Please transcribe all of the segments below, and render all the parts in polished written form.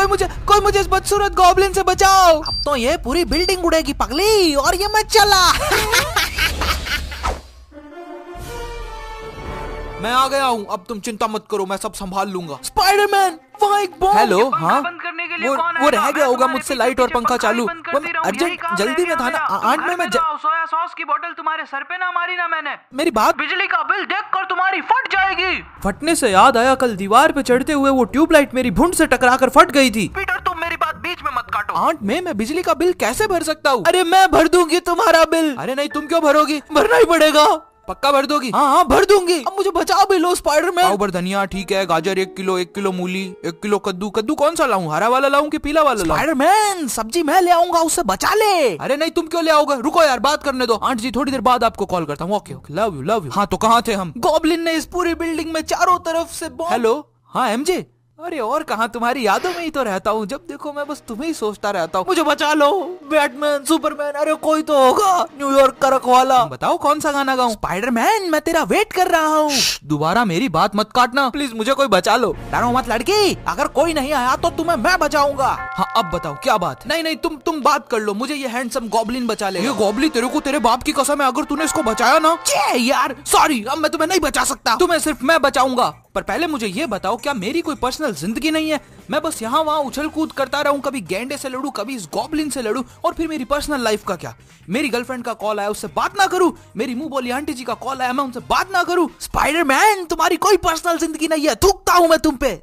कोई मुझे इस बदसूरत गॉब्लिन से बचाओ। अब तो ये पूरी बिल्डिंग उड़ेगी पगली, और ये मैं चला। मैं आ गया हूँ, अब तुम चिंता मत करो, मैं सब संभाल लूंगा। स्पाइडरमैन, वहाँ एक बॉम्ब। हेलो, हाँ, वो रह गया होगा मुझसे लाइट और पंखा चालू। अर्जेंट जल्दी में था ना। आंट में सोया सॉस की बोतल तुम्हारे सर पे ना मारी ना मैंने। मेरी बात, बिजली का बिल देखकर तुम्हारी फट जाएगी। फटने से याद आया, कल दीवार पे चढ़ते हुए वो ट्यूबलाइट मेरी भुंड से टकराकर फट गई थी। पीटर, तुम मेरी बात बीच में मत काटो। आंट में मैं बिजली का बिल कैसे भर सकता हूँ? अरे मैं भर दूंगी तुम्हारा बिल। अरे नहीं, तुम क्यों भरोगी? भरना ही पड़ेगा। पक्का भर दोगी? हाँ भर दूंगी। अब मुझे बचाओ भी लो स्पाइडरमैन। पाव भर धनिया ठीक है, गाजर 1 किलो मूली 1 किलो, कद्दू कौन सा लाऊं? हरा वाला लाऊं कि पीला वाला लाऊं? स्पाइडरमैन, सब्जी मैं ले आऊंगा, उससे बचा ले। अरे नहीं, तुम क्यों ले आओगे? रुको यार, बात करने दो। आंटी जी थोड़ी देर बाद आपको कॉल करता हूँ। Okay, love you. हाँ तो कहाँ थे हम? गॉब्लिन ने इस पूरी बिल्डिंग में चारों तरफ से हेलो, हाँ एमजे। अरे और कहाँ, तुम्हारी यादों में ही तो रहता हूँ। जब देखो मैं बस तुम्हें ही सोचता रहता हूँ। मुझे बचा लो, बैटमैन, सुपरमैन, अरे कोई तो होगा, न्यूयॉर्क का रखवाला। बताओ कौन सा गाना गाऊं? स्पाइडरमैन, मैं तेरा वेट कर रहा हूँ। दोबारा मेरी बात मत काटना प्लीज, मुझे कोई बचा लो। डरो मत लड़की, अगर कोई नहीं आया तो तुम्हें मैं बचाऊंगा। हाँ अब बताओ क्या बात? नहीं, तुम बात कर लो, मुझे ये हैंडसम गॉब्लिन बचा ले। ये गॉब्लिन तेरे को तेरे बाप की कसम है, अगर तूने इसको बचाया ना, यार सॉरी, अब मैं तुम्हें नहीं बचा सकता, तुम्हें सिर्फ मैं बचाऊंगा। पर पहले मुझे ये बताओ, क्या मेरी कोई पर्सनल जिंदगी नहीं है? मैं बस यहाँ वहाँ उछल कूद करता रहूं, कभी गैंडे से लड़ूं, कभी इस गॉब्लिन से लड़ूं, और फिर मेरी पर्सनल लाइफ का क्या? मेरी गर्लफ्रेंड का कॉल आया, उससे बात ना करूं? मेरी मुंह बोली आंटी जी का कॉल आया, मैं उनसे बात ना करूं? स्पाइडरमैन, तुम्हारी कोई पर्सनल जिंदगी नहीं है, थूकता हूं मैं तुम पे।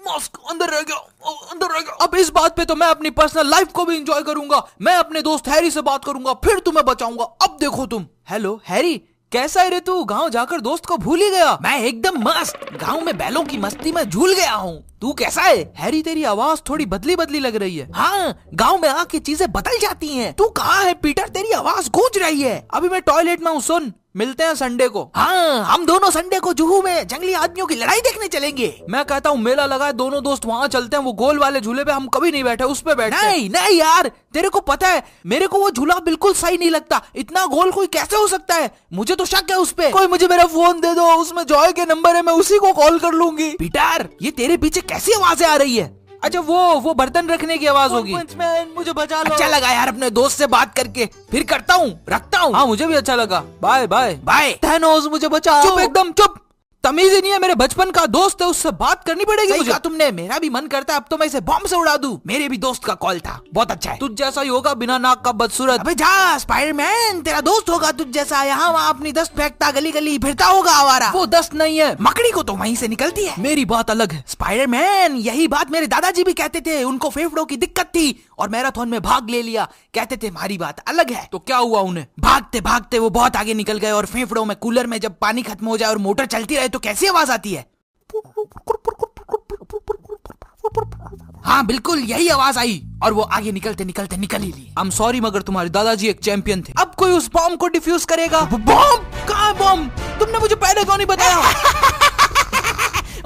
मॉस्क अंदर रह गया। अब इस बात पे तो मैं अपनी पर्सनल लाइफ को भी एंजॉय करूंगा। मैं अपने दोस्त हैरी से बात करूंगा, फिर तुम्हें बचाऊंगा। अब देखो तुम। हेलो हैरी, कैसा है रे तू? गांव जाकर दोस्त को भूल ही गया। मैं एकदम मस्त, गांव में बैलों की मस्ती में झूल गया हूँ। तू कैसा है? हैरी, तेरी आवाज थोड़ी बदली लग रही है। हाँ, गांव में आके चीजें बदल जाती हैं। तू कहाँ है पीटर? तेरी आवाज गूंज रही है। अभी मैं टॉयलेट में हूँ, सुन, मिलते हैं संडे को। हाँ, हम दोनों संडे को जुहू में जंगली आदमियों की लड़ाई देखने चलेंगे। मैं कहता हूँ मेला लगा है, दोनों दोस्त वहाँ चलते हैं। वो गोल वाले झूले पे हम कभी नहीं बैठे, उस पे बैठते हैं। नहीं यार, तेरे को पता है मेरे को वो झूला बिल्कुल सही नहीं लगता। इतना गोल कोई कैसे हो सकता है? मुझे तो शक है उस पे। कोई मुझे मेरा फोन दे दो, उसमें जॉय के नंबर है, मैं उसी को कॉल कर लूंगी। पीटर, ये तेरे पीछे कैसी आवाजें आ रही है? अच्छा, वो बर्तन रखने की आवाज होगी। मुझे बचा लो। अच्छा लगा यार अपने दोस्त से बात करके, फिर करता हूँ, रखता हूँ। हाँ मुझे भी अच्छा लगा। बाय। थैनोस, मुझे बचाओ। चुप, एकदम चुप, तमीज ही नहीं है। मेरे बचपन का दोस्त है, उससे बात करनी पड़ेगी मुझे। तुमने, मेरा भी मन करता है अब तो मैं इसे बॉम्ब से उड़ा दूं। मेरे भी दोस्त का कॉल था, बहुत अच्छा है। तुझ जैसा ही होगा, बिना नाक का बदसूरत। अबे जा स्पाइडरमैन, तेरा दोस्त होगा तुझ जैसा, यहाँ वहाँ अपनी दस्त फेंकता, गली गली फिरता होगा आवारा। वो दस्त नहीं है, मकड़ी को तो वहीं से निकलती है। मेरी बात अलग है स्पाइडरमैन, यही बात मेरे दादाजी भी कहते थे। उनको फेफड़ों की दिक्कत थी और मैराथन में भाग ले लिया। कहते थे हमारी बात अलग है। तो क्या हुआ उन्हें? भागते भागते वो बहुत आगे निकल गए, और फेफड़ों में कूलर में जब पानी खत्म हो जाए और मोटर चलती रहे तो कैसी आवाज आती है? हाँ बिल्कुल यही आवाज आई, और वो आगे निकलते निकलते निकल ही ली। I'm sorry, मगर तुम्हारे दादाजी एक चैंपियन थे। अब कोई उस बॉम्ब को डिफ्यूज करेगा। बॉम्ब? कहाँ है बॉम्ब? तुमने मुझे पहले क्यों नहीं बताया?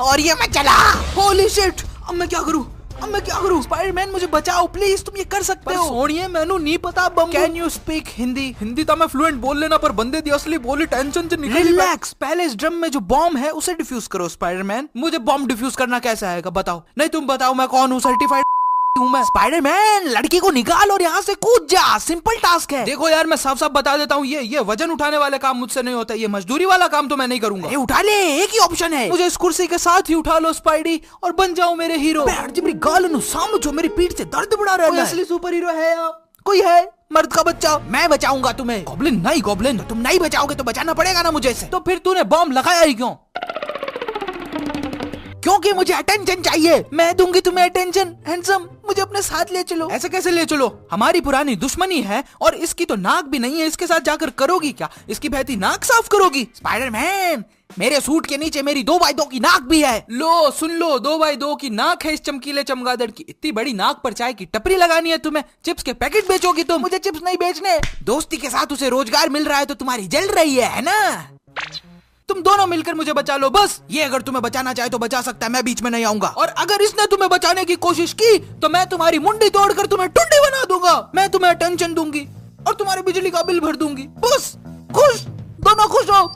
और ये मैं चला। होली शिट, अब मैं क्या करूँ? स्पाइडरमैन, मुझे बचाओ प्लीज, तुम ये कर सकते हो। सोनिए, मैनू नहीं पता बम। Can you speak Hindi? Hindi तो मैं फ्लुएंट बोल लेना, पर बंदे दी असली बोली टेंशन से निकल। रिलैक्स, पहले इस ड्रम में जो बॉम्ब है उसे डिफ्यूज करो स्पाइडरमैन। मुझे बॉम्ब डिफ्यूज करना कैसे आएगा बताओ? नहीं तुम बताओ, मैं कौन हूँ? सर्टिफाइड हूँ मैं। स्पाइडरमैन, लड़की को निकाल और यहाँ से कूद जा, सिंपल टास्क है। देखो यार, मैं साफ साफ बता देता हूँ, ये वजन उठाने वाले काम मुझसे नहीं होता। ये मजदूरी वाला काम तो मैं नहीं करूंगा। उठा ले, एक ही ऑप्शन है। मुझे इस कुर्सी के साथ ही उठा लो स्पाइडी, और बन जाओ मेरे हीरो। मेरी गाल सामने जो मेरी पीठ से दर्द बढ़ा रहा है। असली सुपर हीरो है या कोई है? मर्द का बच्चा। मैं बचाऊंगा तुम्हें। गॉब्लिन नहीं, गॉब्लिन तुम नहीं बचाओगे तो बचाना पड़ेगा ना मुझे से। तो फिर तूने बॉम्ब लगाया ही क्यों? क्योंकि मुझे अटेंशन चाहिए। मैं दूंगी तुम्हें अटेंशन। हैंडसम, मुझे अपने साथ ले चलो। ऐसे कैसे ले चलो? हमारी पुरानी दुश्मनी है, और इसकी तो नाक भी नहीं है। इसके साथ जाकर करोगी क्या? इसकी बहती नाक साफ करोगी? स्पाइडरमैन, मेरे सूट के नीचे मेरी 2x2 की नाक भी है। लो सुन लो, 2x2 की नाक है इस चमकीले चमगादड़ की। इतनी बड़ी नाक पर चाय की टपरी लगानी है तुम्हें? चिप्स के पैकेट बेचोगी तुम? मुझे चिप्स नहीं बेचने। दोस्ती के साथ उसे रोजगार मिल रहा है तो तुम्हारी जल रही है ना? तुम दोनों मिलकर मुझे बचा लो बस। ये अगर तुम्हें बचाना चाहे तो बचा सकता है, मैं बीच में नहीं आऊंगा। और अगर इसने तुम्हें बचाने की कोशिश की तो मैं तुम्हारी मुंडी तोड़कर तुम्हें टुंडी बना दूंगा। मैं तुम्हें अटेंशन दूंगी और तुम्हारी बिजली का बिल भर दूंगी। बस खुश, दोनों खुश हो।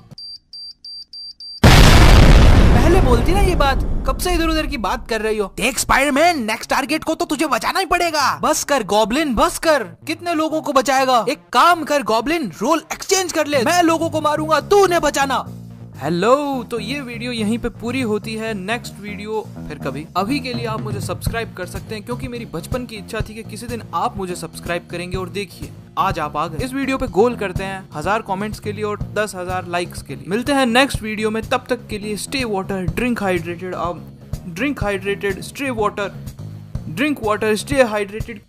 पहले बोलती ना ये बात, कब से इधर उधर की बात कर रही हो। देख स्पाइडरमैन, नेक्स्ट टारगेट को तो तुझे बचाना ही पड़ेगा। बस कर गॉब्लिन, बस कर, कितने लोगों को बचाएगा। एक काम कर गॉब्लिन, रोल एक्सचेंज कर ले, मैं लोगों को मारूंगा, तू उन्हें बचाना। हेलो, तो ये वीडियो यहीं पे पूरी होती है, नेक्स्ट वीडियो फिर कभी। अभी के लिए आप मुझे सब्सक्राइब कर सकते हैं, क्योंकि मेरी बचपन की इच्छा थी कि किसी दिन आप मुझे सब्सक्राइब करेंगे। और देखिए आज आप आ गए। इस वीडियो पे गोल करते हैं 1000 कमेंट्स के लिए और 10,000 लाइक्स के लिए। मिलते हैं नेक्स्ट वीडियो में, तब तक के लिए stay water, drink hydrated, drink hydrated, stay water, drink water, stay hydrated.